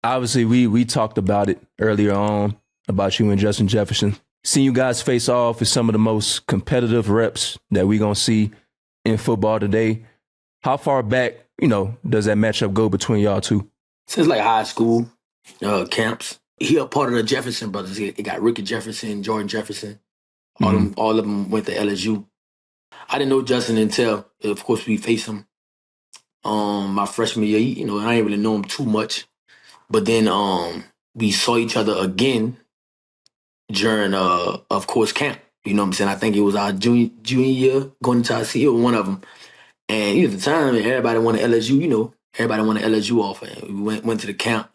Obviously, we talked about it earlier on about you and Justin Jefferson. Seeing you guys face off is some of the most competitive reps that we gonna see in football today. How far back, does that matchup go between y'all two? Since like high school camps, he a part of the Jefferson brothers. He got Ricky Jefferson, Jordan Jefferson. All of them went to LSU. I didn't know Justin until, of course, we faced him my freshman year. I didn't really know him too much, but then we saw each other again during, of course, camp. You know what I'm saying? I think it was our junior year going into our senior, one of them. And at the time, everybody wanted LSU. Everybody wanted LSU offer. And we went to the camp.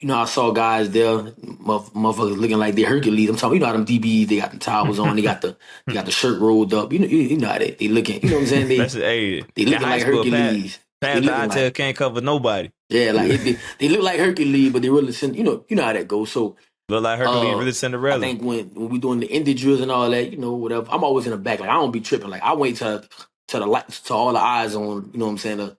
I saw guys there, motherfuckers looking like they're Hercules. I'm talking, how them DBs, they got the towels on, they got the shirt rolled up. You know how they looking. You know what I'm saying? They looking like Hercules. Pat the can't cover nobody. Yeah, like they look like Hercules, but they really you know how that goes. So look like Hercules, really Cinderella. I think when we doing the indie drills and all that, whatever. I'm always in the back. Like I don't be tripping. Like I wait till the lights, to all the eyes on. You know what I'm saying?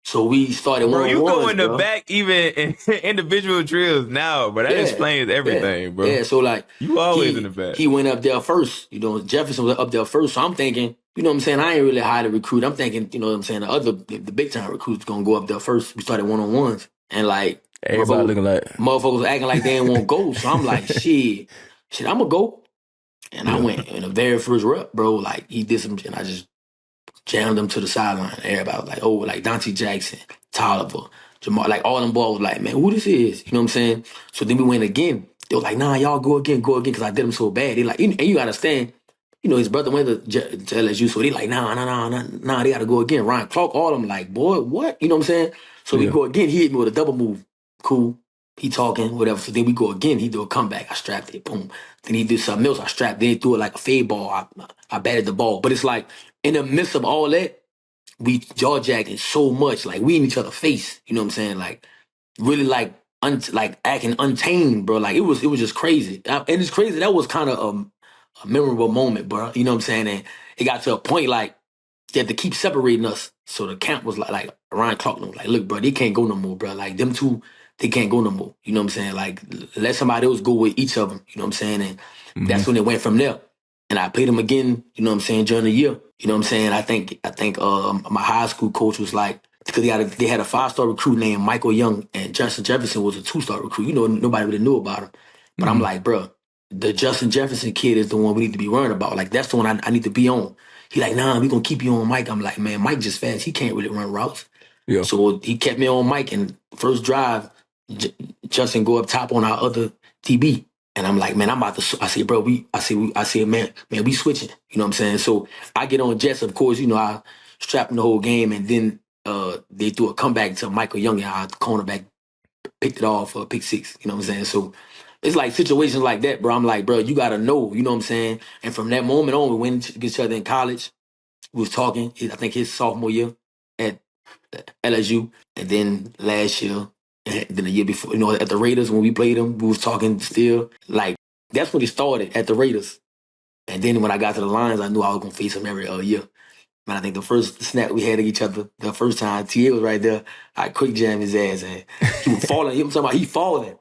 So we started bro, you go in the bro. back even in individual drills now, but that explains everything, bro. Yeah, so like you always in the back. He went up there first. Jefferson was up there first. So I'm thinking, you know what I'm saying? I ain't really high to recruit. I'm thinking, you know what I'm saying? The big time recruits gonna go up there first. We started one-on-ones. And like everybody looking like motherfuckers acting like they didn't want to go. So I'm like, shit, I'm gonna go. And I went in the very first rep, bro. Like he did some and I just jammed them to the sideline. Everybody was like, oh, like Dante Jackson, Tolliver, Jamal, like all them boys was like, man, who this is? You know what I'm saying? So then we went again. They were like, nah, y'all go again, because I did them so bad. They like, and you understand, his brother went to LSU, so they like, nah, they gotta go again. Ryan Clark, all them like, boy, what? You know what I'm saying? So we go again. He hit me with a double move. Cool. He talking, whatever. So then we go again. He do a comeback. I strapped it. Boom. Then he did something else. I strapped. Then he threw it like a fade ball. I batted the ball. But it's like, in the midst of all that, we jaw-jacking so much. Like, we in each other's face. You know what I'm saying? Like, really like acting untamed, bro. Like, it was just crazy. And it's crazy. That was kind of a memorable moment, bro. You know what I'm saying? And it got to a point, like, they had to keep separating us. So the camp was like Ryan Clark was like, look, bro, they can't go no more, bro. Like, them two, they can't go no more. You know what I'm saying? Like, let somebody else go with each of them. You know what I'm saying? And that's when it went from there. And I played them again, you know what I'm saying, during the year. You know what I'm saying? I think my high school coach was like, because they had a 5-star recruit named Michael Young, and Justin Jefferson was a 2-star recruit. Nobody really knew about him. But I'm like, bro, the Justin Jefferson kid is the one we need to be worrying about. Like, that's the one I need to be on. He like, nah, we gonna keep you on Mike. I'm like, man, Mike just fast. He can't really run routes. Yeah. So he kept me on Mike, and first drive, Justin go up top on our other TB. And I'm like, man, I'm about to. I say, bro, man, we switching. You know what I'm saying? So I get on Jets, of course. I strapped him the whole game, and then they threw a comeback to Michael Young, and our cornerback picked it off for a pick six. You know what I'm saying? So it's like situations like that, bro. I'm like, bro, you gotta know. You know what I'm saying? And from that moment on, we went against each other in college. We was talking. I think his sophomore year at LSU, and then last year. And then the year before, at the Raiders, when we played them, we was talking still. Like, that's when it started, at the Raiders. And then when I got to the Lions, I knew I was going to face him every year. And I think the first snap we had at each other, the first time, TA was right there. I quick jammed his ass, and he was falling. I'm talking about he falling.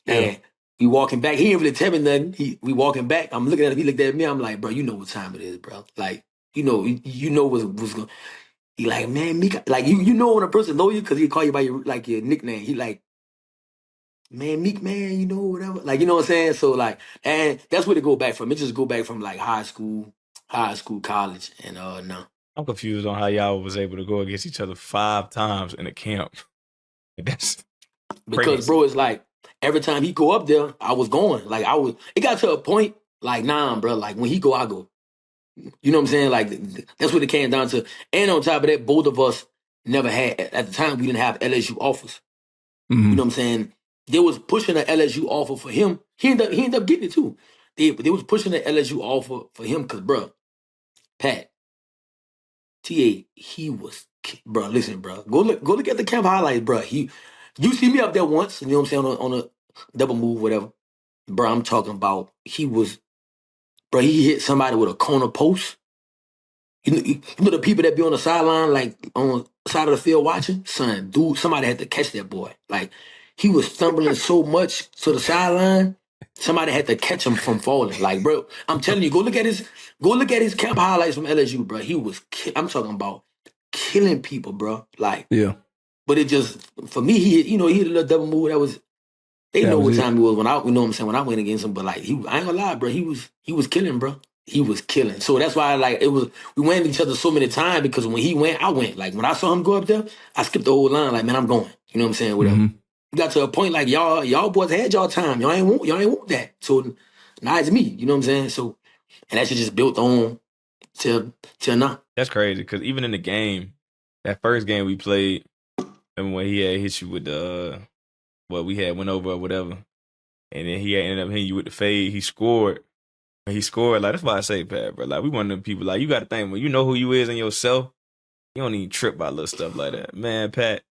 Yeah. And we walking back. He didn't really tell me nothing. We walking back. I'm looking at him. He looked at me. I'm like, bro, you know what time it is, bro. Like, you know what's going. He like, man, Mika, like you know when a person know you because he call you by your nickname. He like, man, Meek, man, whatever. Like, you know what I'm saying? So like, and that's where it go back from. It just go back from like high school, college, and no. I'm confused on how y'all was able to go against each other 5 times in a camp. That's because crazy. Bro, it's like every time he go up there, I was going. Like it got to a point like, nah, bro. Like when he go, I go. You know what I'm saying? Like, that's what it came down to. And on top of that, both of us never had, at the time, we didn't have LSU offers. You know what I'm saying? They was pushing an LSU offer for him. He ended up getting it too. They was pushing the LSU offer for him because, bro, Pat, TA, he was, bro, listen, bro. Go look at the camp highlights, bro. You see me up there once, you know what I'm saying, on a double move, whatever. Bro, I'm talking about, bro, he hit somebody with a corner post. You know the people that be on the sideline, like on the side of the field watching? Son, dude, somebody had to catch that boy. Like, he was stumbling so much to the sideline. Somebody had to catch him from falling. Like, bro, I'm telling you, go look at his camp highlights from LSU, bro. He was, I'm talking about killing people, bro. Like, Yeah. but it just, for me, he hit a little double move. They That know was what it. time it was when you know what I'm saying, when I went against him. But like, I ain't gonna lie, bro. He was killing, bro. He was killing. So that's why, like, we went at each other so many times because when he went, I went. Like, when I saw him go up there, I skipped the whole line. Like, man, I'm going. You know what I'm saying? Whatever. Mhm. We got to a point like y'all boys had y'all time. Y'all ain't want that. So now it's me. You know what I'm saying? So, and that shit just built on till now. That's crazy because even in the game, that first game we played, and when he had hit you with the what we had went over or whatever, and then he had ended up hitting you with the fade, he scored. And he scored. Like, that's why I say, Pat, bro. Like, we one of them people, like, you got to think, when you know who you is and yourself, you don't even trip by little stuff like that. Man, Pat,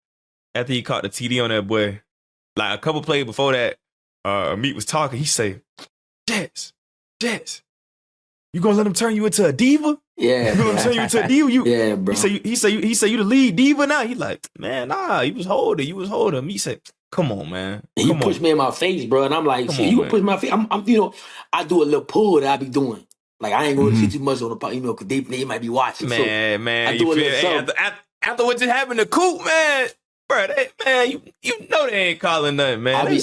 after he caught the TD on that boy, like, a couple plays before that, Amik was talking, he say, Jets, you gonna let him turn you into a diva? Yeah. You gonna let him turn you into a diva? Yeah, bro. He say you the lead diva now? He like, man, nah, you was holding. He said, come on, man. He pushed me in my face, bro, and I'm like, shit, you gonna push my face? I'm, I do a little pull that I be doing. Like, I ain't going to see too much on the, because they might be watching. Man, I do a little something. After what just happened to Coop, man, bro, you know they ain't calling nothing, man. I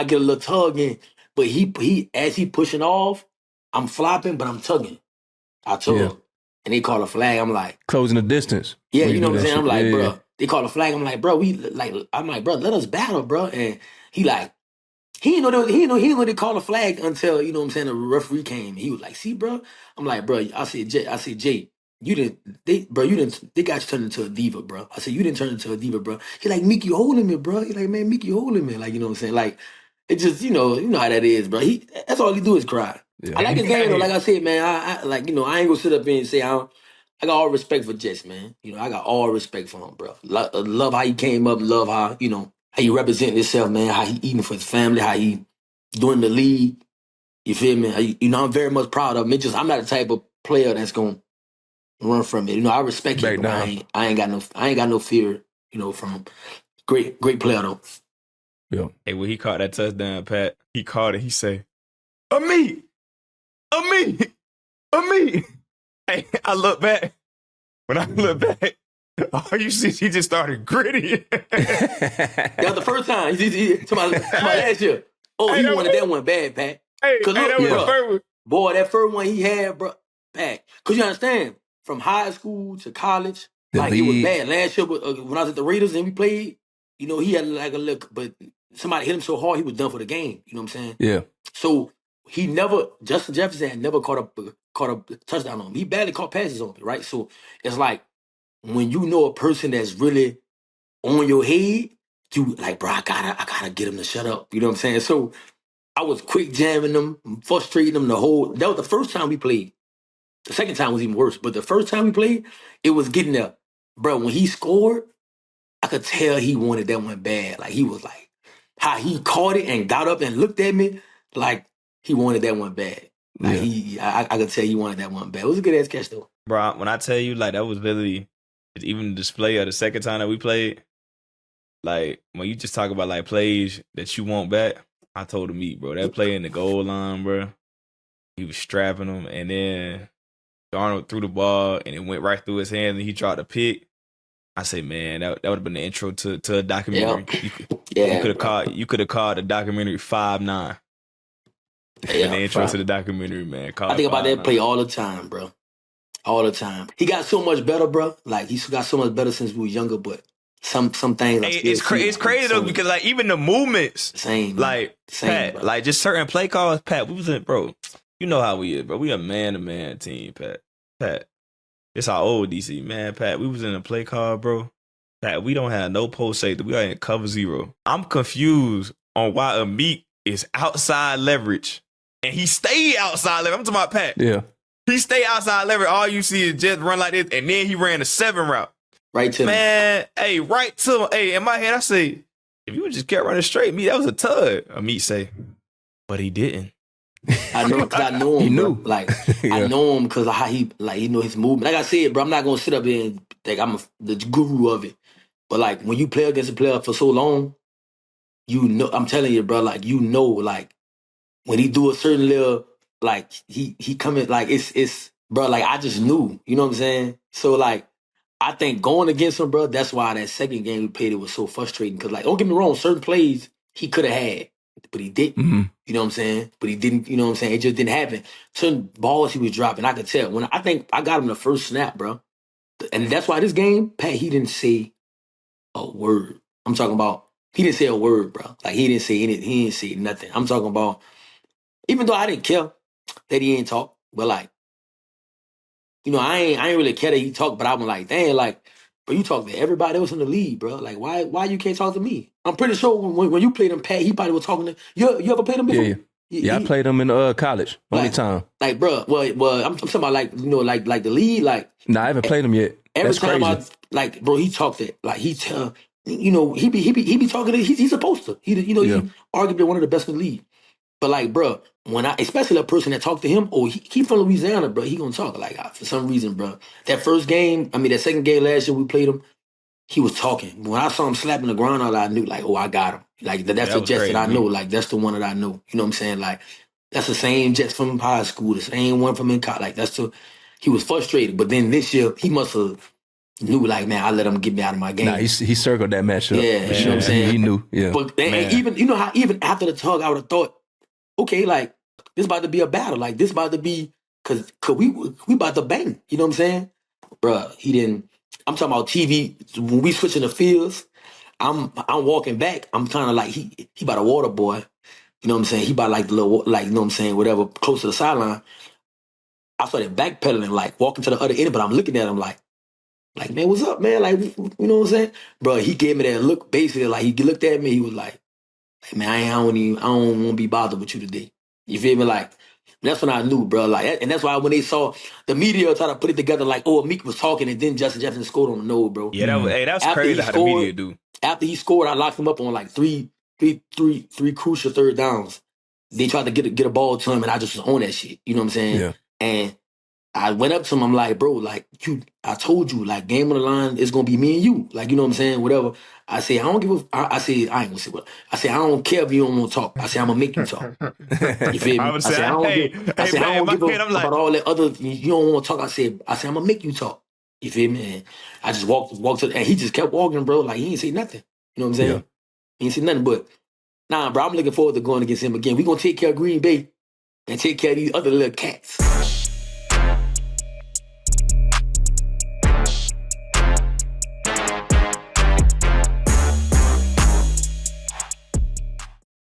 get a little tugging, but he as he pushing off, I'm flopping, but I'm tugging. I tug, and they call a flag. I'm like closing the distance. Yeah, you know what I'm saying. I'm like, bro. They call a flag. I'm like, bro. I'm like, bro. Let us battle, bro. And he didn't know they call a flag until, you know what I'm saying, the referee came. He was like, see, bro. I'm like, bro. I said, Jay, they got you turned into a diva, bro. I said, you didn't turn into a diva, bro. He like, Meek, you holding me, bro. He like, man, Meek, you holding me. Like, you know what I'm saying? Like, it just, you know how that is, bro. That's all he do is cry. Yeah. I like his game though. Like I said, man, I like, I ain't gonna sit up here and say I got all respect for Jets, man. I got all respect for him, bro. Love how he came up, love how, how he representing himself, man, how he eating for his family, how he doing the league. You feel me? I'm very much proud of him. I'm not the type of player that's gonna run from it. I respect him, but I ain't got no fear, from him. Great player though. Yeah. Hey, when he caught that touchdown, Pat, he caught it. He say, Amik. Hey, I look back. When I look back, all you see, he just started gritty. That was the first time. To my last year. Oh, he wanted that one bad, Pat. Hey, that was the first one. Boy, that first one he had, bro, Pat. Because you understand, from high school to college, it was bad. Last year, when I was at the Raiders and we played, he had like a look, but somebody hit him so hard he was done for the game. You know what I'm saying? Yeah. So Justin Jefferson had never caught a touchdown on him. He barely caught passes on him, right? So it's like when you know a person that's really on your head, you like, bro, I gotta get him to shut up. You know what I'm saying? So I was quick jamming them, frustrating them that was the first time we played. The second time was even worse, but the first time we played, it was getting there. Bro, when he scored, I could tell he wanted that one bad. Like, he was like, how he caught it and got up and looked at me, like he wanted that one bad. Like, I could tell he wanted that one bad. It was a good ass catch though. Bro, when I tell you, like, that was literally even the display of the second time that we played. Like, when you just talk about like plays that you want back, I told him, bro, that play in the goal line, bro, he was strapping him, and then Darnold threw the ball, and it went right through his hands, and he dropped a pick. I say, man, that would have been the intro to a documentary. Yeah. You could have called the documentary 5'9". Yeah, the intro to the documentary, man. I think about that play all the time, bro. All the time. He got so much better, bro. Like, he got so much better since we were younger, but some things. It's crazy though, because like even the movements, same. Like Pat, bro. like just certain play calls. Pat, we was in, bro. You know how we is, bro. We a man-to-man team, Pat. It's our old DC, man. Pat, we was in a play call, bro. Pat, we don't have no post safety. We are in cover zero. I'm confused on why Amik is outside leverage and he stayed outside leverage. I'm talking about Pat. Yeah. He stayed outside leverage. All you see is just run like this, and then he ran a 7 route. Right to man, hey, right to him. Hey, in my head, I say, if you would just kept running straight, me, that was a tud. Amik say, but he didn't. I know, because I know him. He knew. Bro. Like, I know him because of how he know his movement. Like I said, bro, I'm not gonna sit up here and think I'm the guru of it. But like, when you play against a player for so long, you know, I'm telling you, bro, like, you know, like, when he do a certain little, like, he coming, like, it's, bro, like, I just knew, you know what I'm saying? So, like, I think going against him, bro, that's why that second game we played, it was so frustrating. Because, like, don't get me wrong, certain plays he could have had, but he didn't. Mm-hmm. You know what I'm saying? But he didn't, you know what I'm saying? It just didn't happen. Certain balls he was dropping, I could tell. When I think I got him the first snap, bro. And that's why this game, Pat, he didn't say a word. I'm talking about, he didn't say a word, bro. Like, he didn't say anything. He didn't say nothing. I'm talking about, even though I didn't care that he ain't talk, but, like, you know, I ain't really care that he talk, but I'm like, dang, like, bro, you talk to everybody else in the league, bro. Like, why you can't talk to me? I'm pretty sure when you played him, Pat, he probably was talking to you. Ever played him before? Yeah, I played him in college. Only time. Like, bro, well, I'm talking about, like, you know, like the lead, like. No, I haven't played him yet. Every That's time crazy. like, bro, he talked it, like, he tell, you know, he be talking to, he's supposed to. He arguably one of the best in the league. But, like, bro, when especially a person that talked to him, he from Louisiana, bro, he gonna talk. Like, for some reason, bro. That second game last year we played him, he was talking. When I saw him slapping the ground out, I knew, like, I got him. Like, that's the Jets that I know. Like, that's the one that I know. You know what I'm saying? Like, that's the same Jets from high school, the same one from in college. Like, he was frustrated. But then this year, he must have knew, like, man, I let him get me out of my game. Nah, he circled that matchup. Yeah, you know what I'm saying? He knew, yeah. But even, you know how even after the talk, I would have thought, okay, like, this about to be a battle. Like, this about to be, cause we about to bang. You know what I'm saying? Bruh, he didn't. I'm talking about TV. When we switching the fields, I'm walking back. I'm kind of like, he about a water boy. You know what I'm saying? He about like the little, like, you know what I'm saying, whatever, close to the sideline. I started backpedaling, like, walking to the other end, but I'm looking at him like, man, what's up, man? Like, you know what I'm saying? Bro, he gave me that look, basically, like, he looked at me, he was like, hey, man, I don't want to be bothered with you today. You feel me? Like, that's when I knew, bro. Like, and that's why when they saw the media try to put it together, like, Amik was talking, and then Justin Jefferson scored on the nose, bro. Yeah, that was crazy how the media do. After he scored, I locked him up on like three crucial third downs. They tried to get a ball to him, and I just was on that shit. You know what I'm saying? Yeah. And I went up to him. I'm like, bro, like, I told you, like, game on the line, it's gonna be me and you. Like, you know what I'm saying? Whatever. I say, I don't give a. I say, I ain't gonna say what. I say, I don't care if you don't want to talk. I say, I'm gonna make you talk. You feel me? I say, I don't give a about all that other. You don't want to talk. I say, I'm gonna make you talk. You feel me? And I just walked to, and he just kept walking, bro. Like, he ain't say nothing. You know what I'm saying? Yeah. He ain't say nothing. But nah, bro, I'm looking forward to going against him again. We gonna take care of Green Bay and take care of these other little cats.